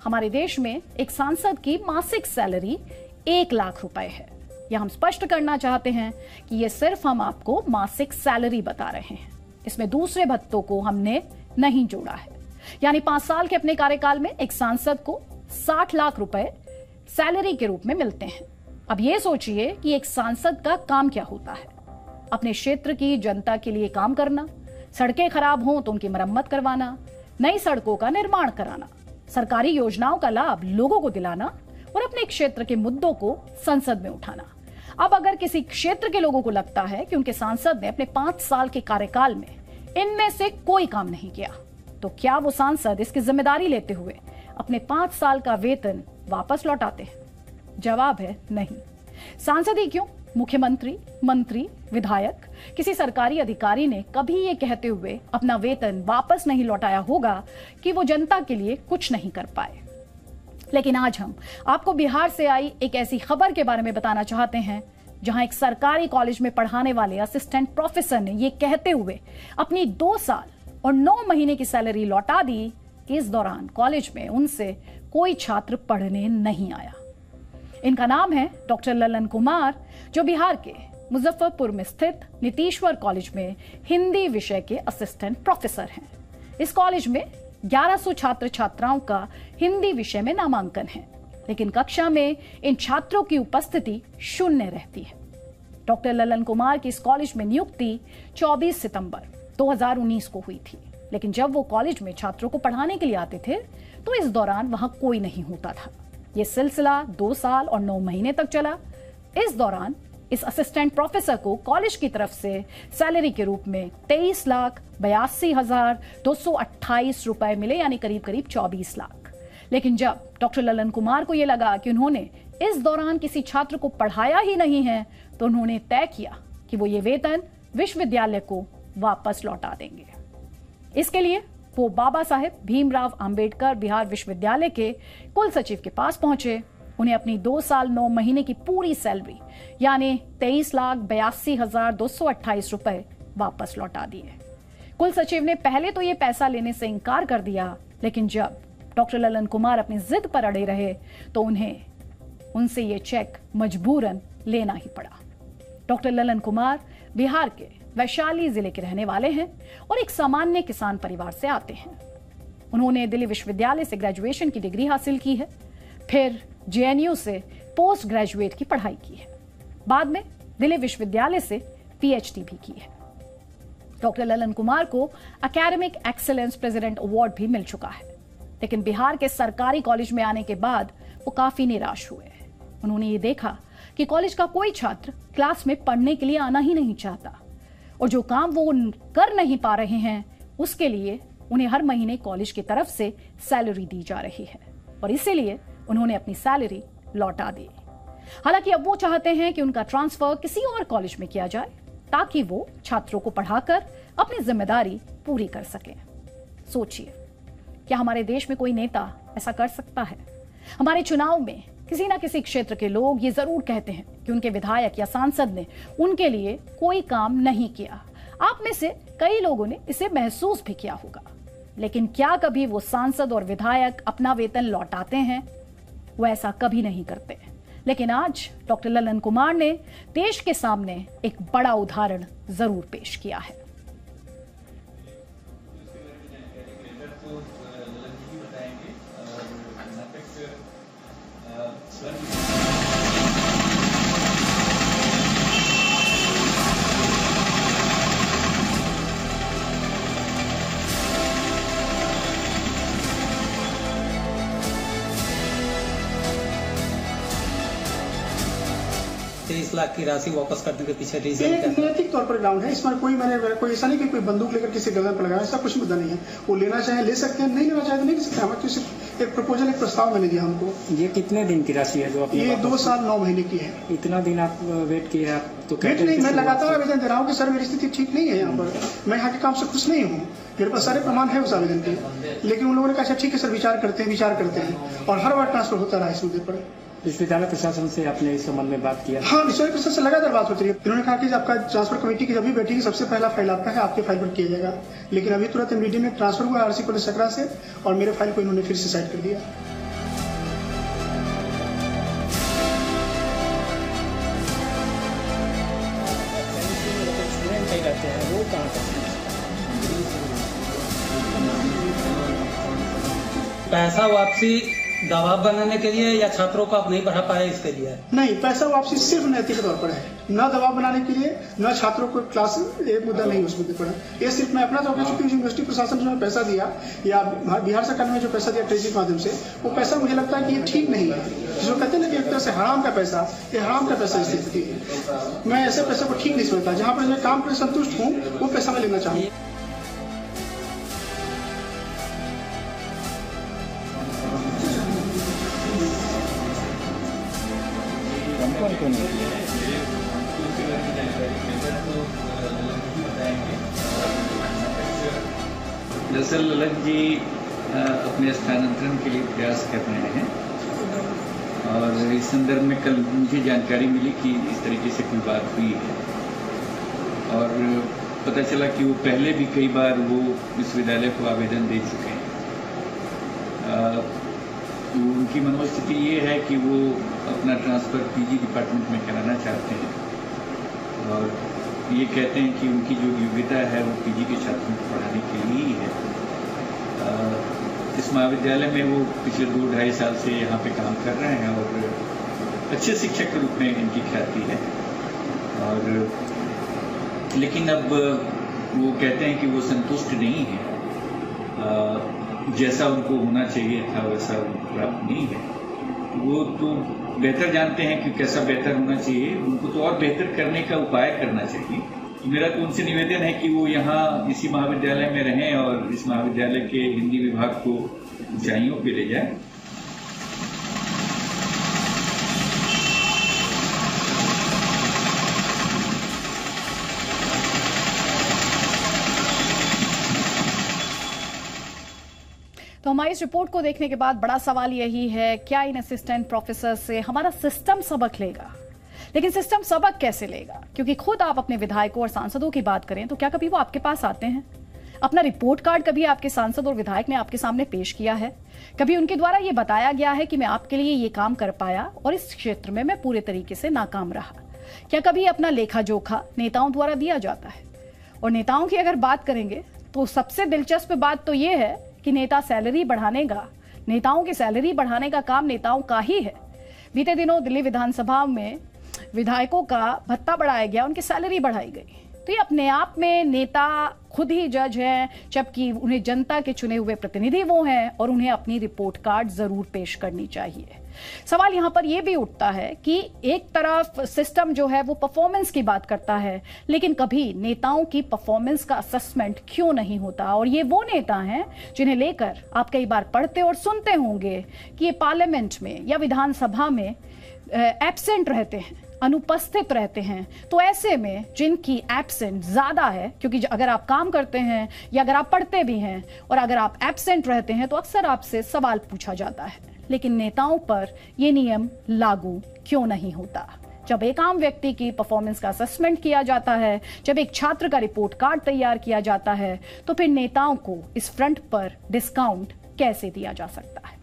हमारे देश में एक सांसद की मासिक सैलरी 1 लाख रुपए है। यह हम स्पष्ट करना चाहते हैं कि ये सिर्फ हम आपको मासिक सैलरी बता रहे हैं, इसमें दूसरे भत्तों को हमने नहीं जोड़ा है। यानी 5 साल के अपने कार्यकाल में एक सांसद को 60 लाख रुपए सैलरी के रूप में मिलते हैं। अब ये सोचिए कि एक सांसद का काम क्या होता है। अपने क्षेत्र की जनता के लिए काम करना, सड़कें खराब हों तो उनकी मरम्मत करवाना, नई सड़कों का निर्माण कराना, सरकारी योजनाओं का लाभ लोगों को दिलाना और अपने क्षेत्र के मुद्दों को संसद में उठाना। अब अगर किसी क्षेत्र के लोगों को लगता है कि उनके सांसद ने अपने 5 साल के कार्यकाल में इनमें से कोई काम नहीं किया, तो क्या वो सांसद इसकी जिम्मेदारी लेते हुए अपने 5 साल का वेतन वापस लौटाते हैं? जवाब है नहीं। सांसद ही क्यों, मुख्यमंत्री, मंत्री, विधायक, किसी सरकारी अधिकारी ने कभी ये कहते हुए अपना वेतन वापस नहीं लौटाया होगा कि वो जनता के लिए कुछ नहीं कर पाए। लेकिन आज हम आपको बिहार से आई एक ऐसी खबर के बारे में बताना चाहते हैं जहां एक सरकारी कॉलेज में पढ़ाने वाले असिस्टेंट प्रोफेसर ने ये कहते हुए अपनी 2 साल और 9 महीने की सैलरी लौटा दी कि इस दौरान कॉलेज में उनसे कोई छात्र पढ़ने नहीं आया। इनका नाम है डॉक्टर ललन कुमार, जो बिहार के मुजफ्फरपुर में स्थित नीतीश्वर कॉलेज में हिंदी विषय के असिस्टेंट प्रोफेसर हैं। इस कॉलेज में 1100 छात्र छात्राओं का हिंदी विषय में नामांकन है, लेकिन कक्षा में इन छात्रों की उपस्थिति 0 रहती है। डॉक्टर ललन कुमार की इस कॉलेज में नियुक्ति 24 सितंबर 2019 को हुई थी, लेकिन जब वो कॉलेज में छात्रों को पढ़ाने के लिए आते थे तो इस दौरान वहां कोई नहीं होता था। ये सिलसिला 2 साल और 9 महीने तक चला। इस दौरान इस असिस्टेंट प्रोफेसर को कॉलेज की तरफ से सैलरी के रूप में 23,82,228 रुपए मिले, यानी करीब करीब 24 लाख। लेकिन जब डॉक्टर ललन कुमार को यह लगा कि उन्होंने इस दौरान किसी छात्र को पढ़ाया ही नहीं है, तो उन्होंने तय किया कि वो ये वेतन विश्वविद्यालय को वापस लौटा देंगे। इसके लिए वो बाबा साहेब भीमराव अंबेडकर बिहार विश्वविद्यालय के कुल सचिव के पास पहुंचे। उन्हें अपनी 2 साल 9 महीने की पूरी सैलरी यानी 23,82,228 रुपए वापस लौटा दिए। कुल सचिव ने पहले तो ये पैसा लेने से इनकार कर दिया, लेकिन जब डॉक्टर ललन कुमार अपनी जिद पर अड़े रहे तो उन्हें उनसे ये चेक मजबूरन लेना ही पड़ा। डॉक्टर ललन कुमार बिहार के वैशाली जिले के रहने वाले हैं और एक सामान्य किसान परिवार से आते हैं। उन्होंने दिल्ली विश्वविद्यालय से ग्रेजुएशन की डिग्री हासिल की है, फिर जेएनयू से पोस्ट ग्रेजुएट की पढ़ाई की है, बाद में दिल्ली विश्वविद्यालय से पीएचडी भी की है। डॉक्टर ललन कुमार को एकेडमिक एक्सीलेंस प्रेसिडेंट अवार्ड भी मिल चुका है, लेकिन बिहार के सरकारी कॉलेज में आने के बाद वो काफी निराश हुए। उन्होंने ये देखा कि कॉलेज का कोई छात्र क्लास में पढ़ने के लिए आना ही नहीं चाहता और जो काम वो कर नहीं पा रहे हैं उसके लिए उन्हें हर महीने कॉलेज की तरफ से सैलरी दी जा रही है और इसीलिए उन्होंने अपनी सैलरी लौटा दी। हालांकि अब वो चाहते हैं कि उनका ट्रांसफर किसी और कॉलेज में किया जाए ताकि वो छात्रों को पढ़ाकर अपनी जिम्मेदारी पूरी कर सके। सोचिए, क्या हमारे देश में कोई नेता ऐसा कर सकता है? हमारे चुनाव में किसी ना किसी क्षेत्र के लोग ये जरूर कहते हैं कि उनके विधायक या सांसद ने उनके लिए कोई काम नहीं किया। आप में से कई लोगों ने इसे महसूस भी किया होगा, लेकिन क्या कभी वो सांसद और विधायक अपना वेतन लौटाते हैं? वो ऐसा कभी नहीं करते। लेकिन आज डॉक्टर ललन कुमार ने देश के सामने एक बड़ा उदाहरण जरूर पेश किया है। लाख की राशि वापस करने के पीछे रीजन क्या है? नैतिक तौर पर ग्राउंड है। इसमें कोई कोई ऐसा नहीं कि कोई बंदूक लेकर किसी गर्दन पर लगाया, ऐसा कुछ मुद्दा नहीं है। वो लेना चाहे ले सकते हैं, नहीं लेना चाहे तो नहीं ले सकते। हमें तो सिर्फ एक प्रपोजल, एक प्रस्ताव मैंने दिया हमको। ये कितने दिन की राशि है जो आप? ये 2 साल 9 महीने की है। इतना दिन आप वेट किए? आप तो वेट नहीं, मैं लगातार आवेदन दे रहा हूँ कि सर मेरी स्थिति ठीक नहीं है, यहाँ पर मैं यहाँ के काम से खुश नहीं हूँ, मेरे पास सारे प्रमाण है उस आवेदन के। लेकिन उन लोगों ने कहा ठीक है सर, विचार करते हैं और हर बार ट्रांसफर होता रहा इस मुद्दे पर। विश्वविद्यालय प्रशासन से आपने इस संबंध में बात किया? हाँ, विश्वविद्यालय प्रशासन से लगातार बात होती है। इन्होंने कहा कि आपका ट्रांसफर कमेटी की जब भी बैठेगी सबसे पहला फाइल आपका है, आपके फाइल पर किया जाएगा। लेकिन अभी तुरंत एमडीडी में ट्रांसफर हुआ आरसी कॉलेज सकरा से और मेरे फाइल को इन्होंने फिर से साइड कर दिया। करते हैं वो कहाँ करते हैं? पैसा वापसी दबाव बनाने के लिए या छात्रों को आप नहीं पढ़ा पाए इसके लिए? नहीं, पैसा वापसी सिर्फ नैतिक तौर पर है, न दबाव बनाने के लिए, न छात्रों को क्लास एक मुद्दा नहीं उस मुद्दे पर। ये सिर्फ मैं अपना तो कह चुकी हूँ, यूनिवर्सिटी प्रशासन जो पैसा दिया या बिहार सरकार ने जो पैसा दिया ट्रेजरी के माध्यम से, वो पैसा मुझे लगता है कि ये ठीक नहीं है। जो कहते हैं ना कि एक तरह से हराम का पैसा, ये हराम का पैसा स्थिति है। मैं ऐसे पैसे को ठीक नहीं समझता। जहाँ पर मैं काम कर संतुष्ट हूँ वो पैसा मैं लेना चाहूँ। दरअसल ललित जी अपने स्थानांतरण के लिए प्रयास कर रहे हैं और इस संदर्भ में कल मुझे जानकारी मिली कि इस तरीके से कोई बात हुई है और पता चला कि वो पहले भी कई बार वो विश्वविद्यालय को आवेदन दे चुके हैं। उनकी मनोस्थिति ये है कि वो अपना ट्रांसफ़र पीजी डिपार्टमेंट में कराना चाहते हैं और ये कहते हैं कि उनकी जो योग्यता है वो पीजी के छात्रों को पढ़ाने के लिए ही है। इस महाविद्यालय में वो पिछले 2-2.5 साल से यहाँ पे काम कर रहे हैं और अच्छे शिक्षक के रूप में इनकी ख्याति है। और लेकिन अब वो कहते हैं कि वो संतुष्ट नहीं है, जैसा उनको होना चाहिए था वैसा प्राप्त नहीं है। वो तो बेहतर जानते हैं कि कैसा बेहतर होना चाहिए, उनको तो और बेहतर करने का उपाय करना चाहिए। मेरा तो उनसे निवेदन है कि वो यहाँ इसी महाविद्यालय में रहें और इस महाविद्यालय के हिंदी विभाग को ऊंचाइयों पे ले जाए। तो हमारी इस रिपोर्ट को देखने के बाद बड़ा सवाल यही है, क्या इन असिस्टेंट प्रोफेसर से हमारा सिस्टम सबक लेगा? लेकिन सिस्टम सबक कैसे लेगा? क्योंकि खुद आप अपने विधायकों और सांसदों की बात करें तो क्या कभी वो आपके पास आते हैं? अपना रिपोर्ट कार्ड कभी आपके सांसद और विधायक ने आपके सामने पेश किया है? कभी उनके द्वारा ये बताया गया है कि मैं आपके लिए ये काम कर पाया और इस क्षेत्र में मैं पूरे तरीके से नाकाम रहा? क्या कभी अपना लेखा जोखा नेताओं द्वारा दिया जाता है? और नेताओं की अगर बात करेंगे तो सबसे दिलचस्प बात तो ये है कि नेताओं की सैलरी बढ़ाने का काम नेताओं का ही है। बीते दिनों दिल्ली विधानसभा में विधायकों का भत्ता बढ़ाया गया, उनकी सैलरी बढ़ाई गई। तो ये अपने आप में नेता खुद ही जज हैं, जबकि उन्हें जनता के चुने हुए प्रतिनिधि वो हैं और उन्हें अपनी रिपोर्ट कार्ड जरूर पेश करनी चाहिए। सवाल यहां पर यह भी उठता है कि एक तरफ सिस्टम जो है वो परफॉर्मेंस की बात करता है, लेकिन कभी नेताओं की परफॉर्मेंस का असेसमेंट क्यों नहीं होता? और ये वो नेता हैं जिन्हें लेकर आप कई बार पढ़ते और सुनते होंगे कि ये पार्लियामेंट में या विधानसभा में एब्सेंट रहते हैं, अनुपस्थित रहते हैं। तो ऐसे में जिनकी एब्सेंट ज्यादा है, क्योंकि अगर आप काम करते हैं या अगर आप पढ़ते भी हैं और अगर आप एब्सेंट रहते हैं तो अक्सर आपसे सवाल पूछा जाता है। लेकिन नेताओं पर यह नियम लागू क्यों नहीं होता? जब एक आम व्यक्ति की परफॉर्मेंस का असेसमेंट किया जाता है, जब एक छात्र का रिपोर्ट कार्ड तैयार किया जाता है, तो फिर नेताओं को इस फ्रंट पर डिस्काउंट कैसे दिया जा सकता है?